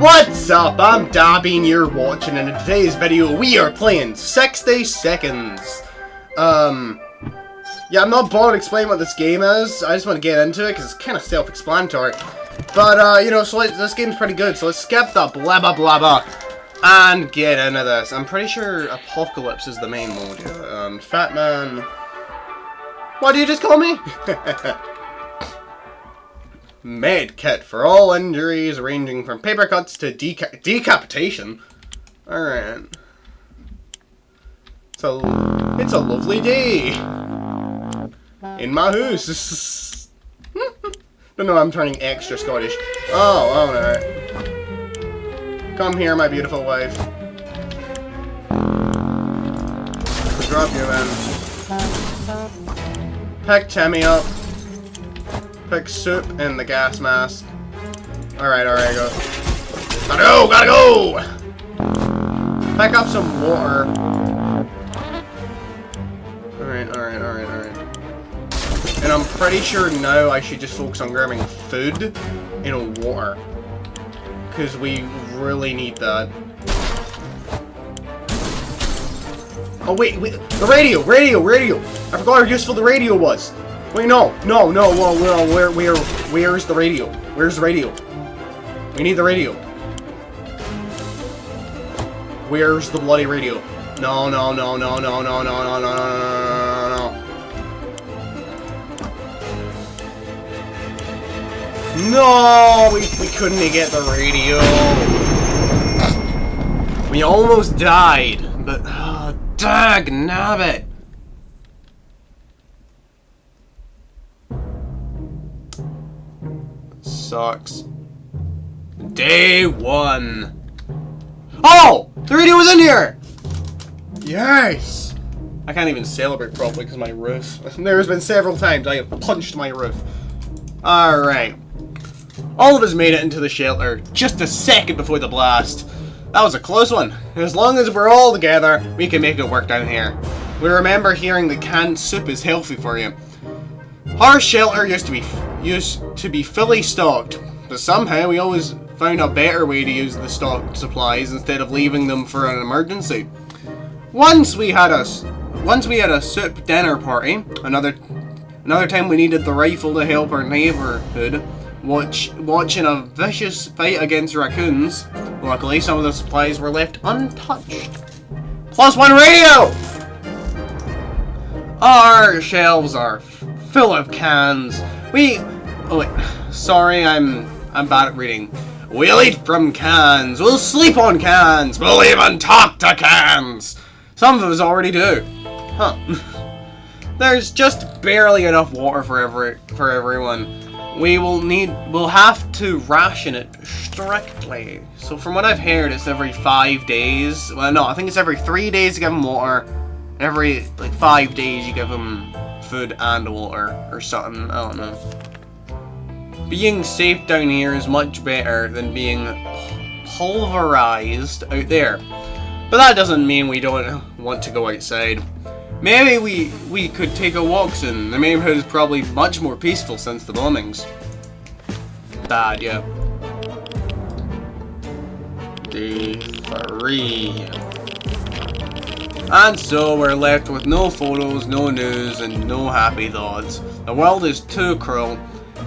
What's up? I'm Dabby and you're watching, and in today's video we are playing 60 Seconds. Yeah, I'm not bothered to explain what this game is. I just want to get into it because it's kind of self-explanatory. But, you know, so this game's pretty good, so let's skip the blah blah blah blah and get into this. I'm pretty sure Apocalypse is the main mode. Fat Man. What do you just call me? Med kit for all injuries ranging from paper cuts to decapitation. Alright. It's a lovely day in my house. Don't know, I'm turning extra Scottish. Oh no. Come here, my beautiful wife. Drop you in. Pick Timmy up. Pick soup in the gas mask. Alright, go. Gotta go! Pick up some water. Alright. And I'm pretty sure now I should just focus on grabbing food and water. Because we really need that. Oh wait, the radio! I forgot how useful the radio was! Wait, no, where's the radio? Where's the radio? We need the radio. Where's the bloody radio? No. No, we couldn't get the radio. We almost died, but dag nabbit. Sucks. Day 1. Oh! The radio was in here! Yes! I can't even celebrate properly because my roof. There's been several times I have punched my roof. Alright. All of us made it into the shelter just a second before the blast. That was a close one. As long as we're all together, we can make it work down here. We remember hearing that canned soup is healthy for you. Our shelter used to be fully stocked, but somehow we always found a better way to use the stocked supplies instead of leaving them for an emergency. Once we had a soup dinner party. Another time we needed the rifle to help our neighborhood watching a vicious fight against raccoons. Luckily, some of the supplies were left untouched. +1 radio! Our shelves are full of cans. Oh wait, sorry, I'm bad at reading. We'll eat from cans. We'll sleep on cans. We'll even talk to cans. Some of us already do. Huh. There's just barely enough water for everyone. We'll have to ration it strictly. So from what I've heard, it's every 5 days. Well, no, I think it's every 3 days you give them water. Every 5 days you give them food and water or something. I don't know. Being safe down here is much better than being pulverized out there. But that doesn't mean we don't want to go outside. Maybe we could take a walk soon. The neighborhood is probably much more peaceful since the bombings. Bad, yeah. Day 3. And so we're left with no photos, no news, and no happy thoughts. The world is too cruel.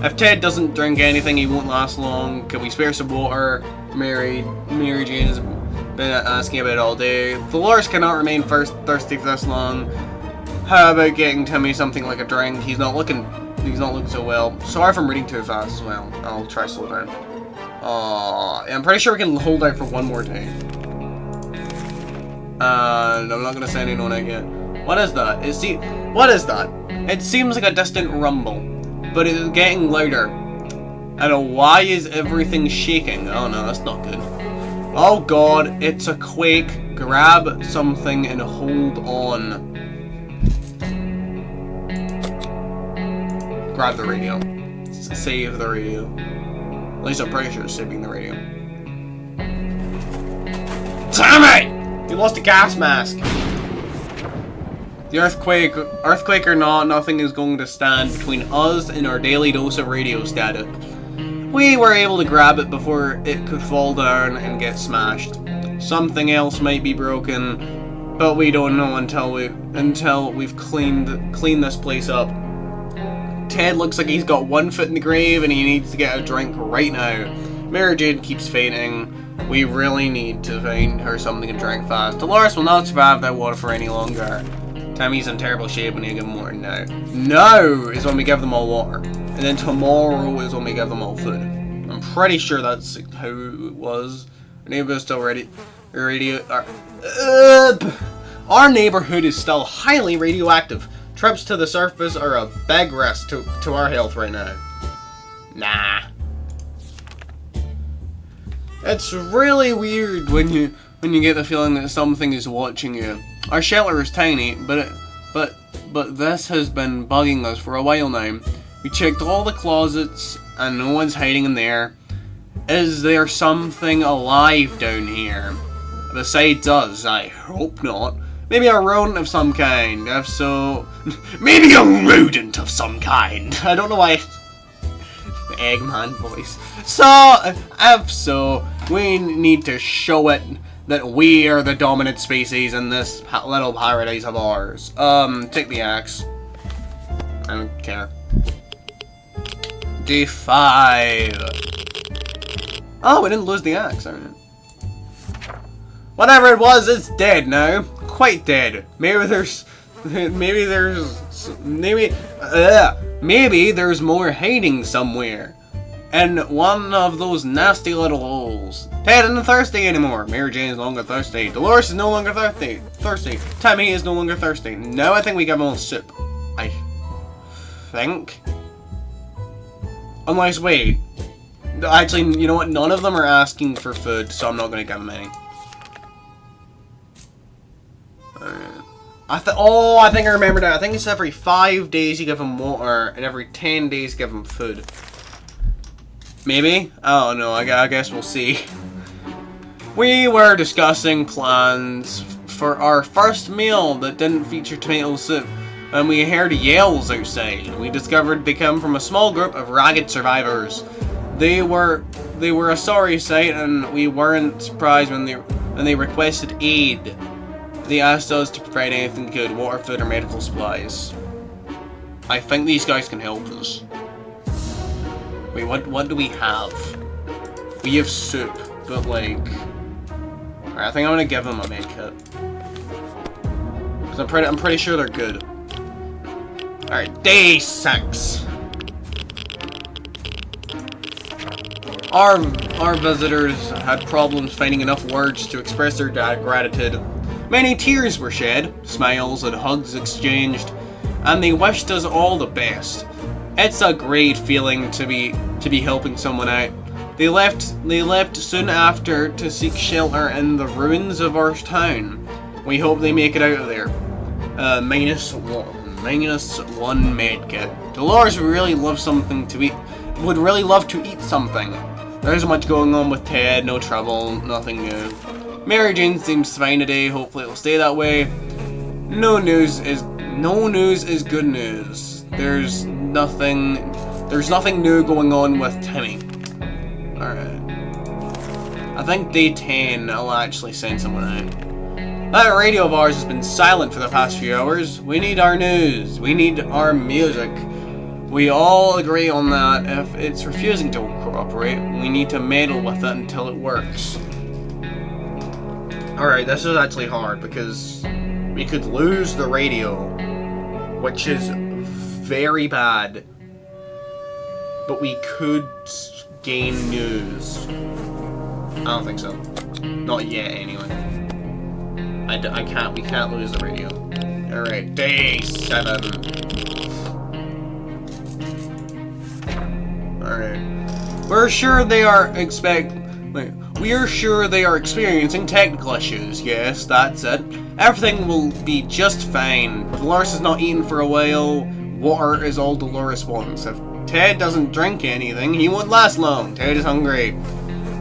If Ted doesn't drink anything, he won't last long. Can we spare some water? Mary Jane has been asking about it all day. Dolores cannot remain thirsty for this long. How about getting Timmy something like a drink? He's not looking so well. Sorry if I'm reading too fast as well. I'll try to slow down. I'm pretty sure we can hold out for one more day. And I'm not gonna say anything on it yet. What is that? What is that? It seems like a distant rumble, but it is getting louder. And why is everything shaking? Oh no, that's not good. Oh god, it's a quake. Grab something and hold on. Grab the radio. Save the radio. At least I'm pretty sure it's saving the radio. Damn it! You lost a gas mask. The earthquake or not, nothing is going to stand between us and our daily dose of radio static. We were able to grab it before it could fall down and get smashed. Something else might be broken, but we don't know until we've cleaned this place up. Ted looks like he's got one foot in the grave and he needs to get a drink right now. Mary Jane keeps fainting. We really need to find her something to drink fast. Dolores will not survive that water for any longer. Tammy's in terrible shape when you give them water now. Now is when we give them all water. And then tomorrow is when we give them all food. I'm pretty sure that's how it was. Our neighborhood is still our neighborhood is still highly radioactive. Trips to the surface are a big risk to our health right now. Nah. It's really weird when you get the feeling that something is watching you. Our shelter is tiny, but this has been bugging us for a while now. We checked all the closets and no one's hiding in there. Is there something alive down here? Besides us, I hope not. Maybe a rodent of some kind. If so, maybe a rodent of some kind. I don't know why. The Eggman voice. So, if so, we need to show it that we are the dominant species in this little paradise of ours. Take the axe. I don't care. D5. Oh, we didn't lose the axe, alright. Whatever it was, it's dead now. Quite dead. Maybe there's more hiding somewhere. In one of those nasty little holes. Ted isn't thirsty anymore. Mary Jane is no longer thirsty. Dolores is no longer thirsty. Tammy is no longer thirsty. Now I think we give them all soup. I think. Unless, wait. Actually, you know what? None of them are asking for food, so I'm not going to give them any. I think I remember that. I think it's every 5 days you give them water, and every 10 days you give them food. Maybe? I don't know. I guess we'll see. We were discussing plans for our first meal that didn't feature tomato soup, and we heard yells outside. We discovered they come from a small group of ragged survivors. They were a sorry sight, and we weren't surprised when they requested aid. They asked us to provide anything good, water, food, or medical supplies. I think these guys can help us. Wait, what do we have? We have soup, but like... Alright, I think I'm gonna give them a medkit. Because I'm pretty sure they're good. Alright, day 6. Our visitors had problems finding enough words to express their gratitude. Many tears were shed, smiles and hugs exchanged, and they wished us all the best. It's a great feeling to be helping someone out. They left soon after to seek shelter in the ruins of our town. We hope they make it out of there. Minus one medkit. Dolores would really love something to eat. Would really love to eat something. There's much going on with Ted, no trouble, nothing new. Mary Jane seems fine today, hopefully it'll stay that way. No news is good news. There's nothing new going on with Timmy. Alright. I think day 10 I'll actually send someone out. That radio of ours has been silent for the past few hours. We need our news. We need our music. We all agree on that. If it's refusing to cooperate, we need to meddle with it until it works. Alright, this is actually hard because we could lose the radio, which is very bad, but we could gain news. I don't think so. Not yet, anyway. We can't lose the radio. Alright, day 7. Alright. We're sure they are experiencing technical issues. Yes, that's it. Everything will be just fine. Dolores has not eaten for a while. Water is all Dolores wants. If Ted doesn't drink anything, he won't last long. Ted is hungry.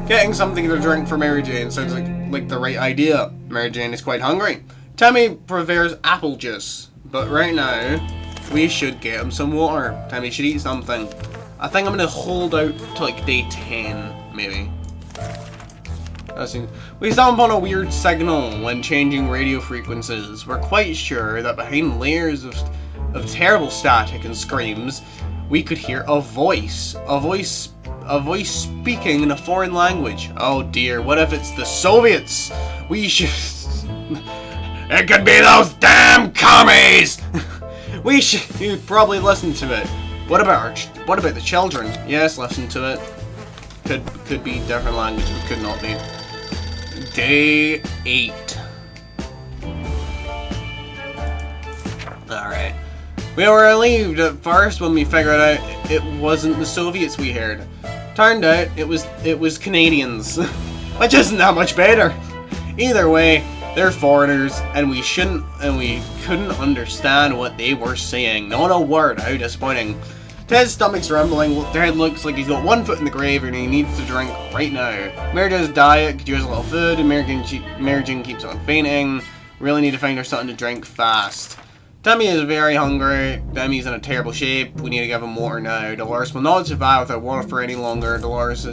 Getting something to drink for Mary Jane sounds like the right idea. Mary Jane is quite hungry. Tammy prefers apple juice. But right now, we should get him some water. Tammy should eat something. I think I'm gonna hold out to like day 10, maybe. We stumble upon a weird signal when changing radio frequencies. We're quite sure that behind layers of terrible static and screams, we could hear a voice speaking in a foreign language. Oh dear, what if it's the Soviets? We should... It could be those damn commies! We should probably listen to it. What about the children? Yes, listen to it. Could be different language, but could not be. Day 8. Alright. We were relieved at first when we figured out it wasn't the Soviets we heard. Turned out it was Canadians. Which isn't that much better. Either way, they're foreigners and we couldn't understand what they were saying. Not a word, how disappointing. Ted's stomach's rumbling. Ted looks like he's got one foot in the grave and he needs to drink right now. Mary Jane's diet could use a little food and Mary Jane keeps on fainting. Really need to find her something to drink fast. Timmy is very hungry. Demi's in a terrible shape. We need to give him water now. Dolores will not survive without water for any longer. Dolores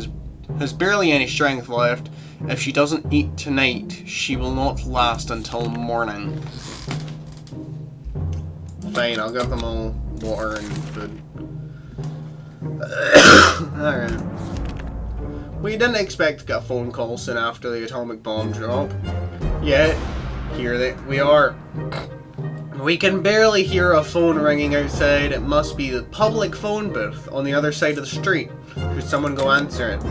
has barely any strength left. If she doesn't eat tonight, she will not last until morning. Fine, I'll give them all water and food. Alright. We didn't expect to get a phone call soon after the atomic bomb drop. Yet, here we are. We can barely hear a phone ringing outside. It must be the public phone booth on the other side of the street. Should someone go answer it?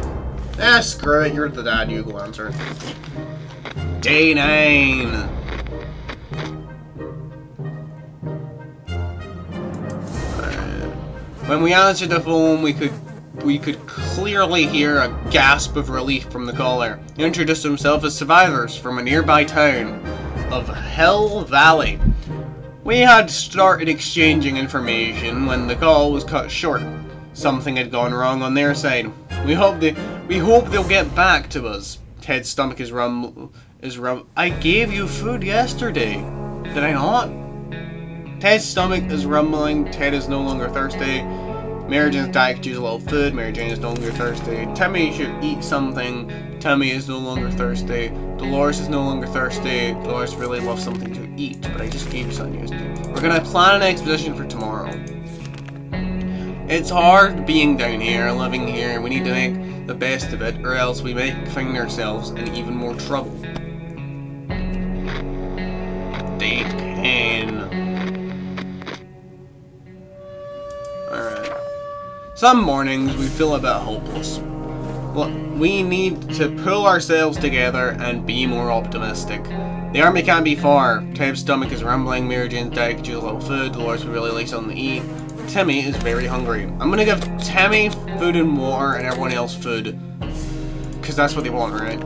Ah, screw it. You're the dad. You go answer it. Day 9. When we answered the phone, we could clearly hear a gasp of relief from the caller. He introduced himself as survivors from a nearby town of Hill Valley. We had started exchanging information when the call was cut short. Something had gone wrong on their side. We hope they'll get back to us. Ted's stomach is I gave you food yesterday. Did I not? Ted's stomach is rumbling. Ted is no longer thirsty. Mary Jane's diet could use a little food. Mary Jane is no longer thirsty. Timmy should eat something. Timmy is no longer thirsty. Dolores is no longer thirsty. Dolores really loves something to eat, but I just gave you something yesterday. We're gonna plan an expedition for tomorrow. It's hard being down here, living here. We need to make the best of it, or else we might find ourselves in even more trouble. Day 10. Alright. Some mornings we feel a bit hopeless. Well, we need to pull ourselves together and be more optimistic. The army can't be far. Ted's stomach is rumbling. Mary Jane's diet could use a little food. Dolores would really like something to eat. Timmy is very hungry. I'm gonna give Timmy food and water and everyone else food. Because that's what they want, right?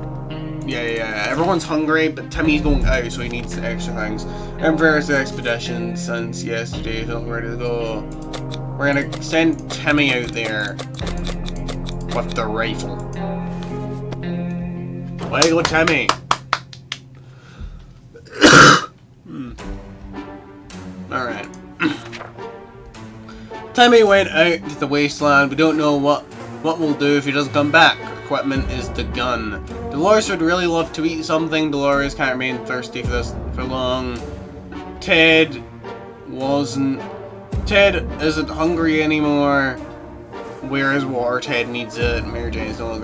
Yeah. Everyone's hungry, but Timmy's going out, so he needs extra things. And various expedition since yesterday, so I'm ready to go. We're gonna send Timmy out there with the rifle. Way to go, Timmy! Alright. Timmy went out to the wasteland. We don't know what we'll do if he doesn't come back. Equipment is the gun. Dolores would really love to eat something. Dolores can't remain thirsty for long. Ted isn't hungry anymore. Where is water? Ted needs it. Mary Jane is no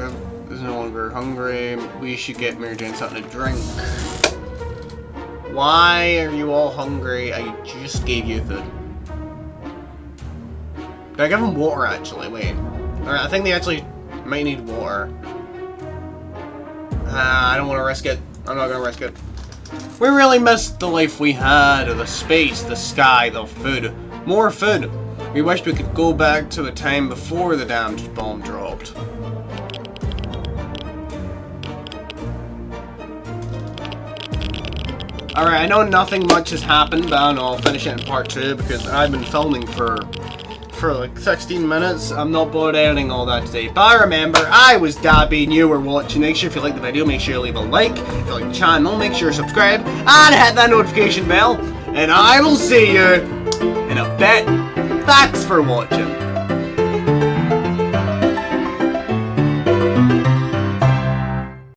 longer hungry. We should get Mary Jane something to drink. Why are you all hungry? I just gave you food. Did I give them water actually? Wait. Alright, I think they actually might need water. I don't want to risk it. I'm not going to risk it. We really missed the life we had, the space, the sky, the food. More food. We wished we could go back to a time before the damn bomb dropped. Alright, I know nothing much has happened, but I don't know, I'll finish it in part 2 because I've been filming for like 16 minutes. I'm not bothered editing all that today. But remember, I was Dabby and you were watching. Make sure if you like the video, make sure you leave a like. If you like the channel, make sure you subscribe and hit that notification bell. And I will see you in a bit. Thanks for watching.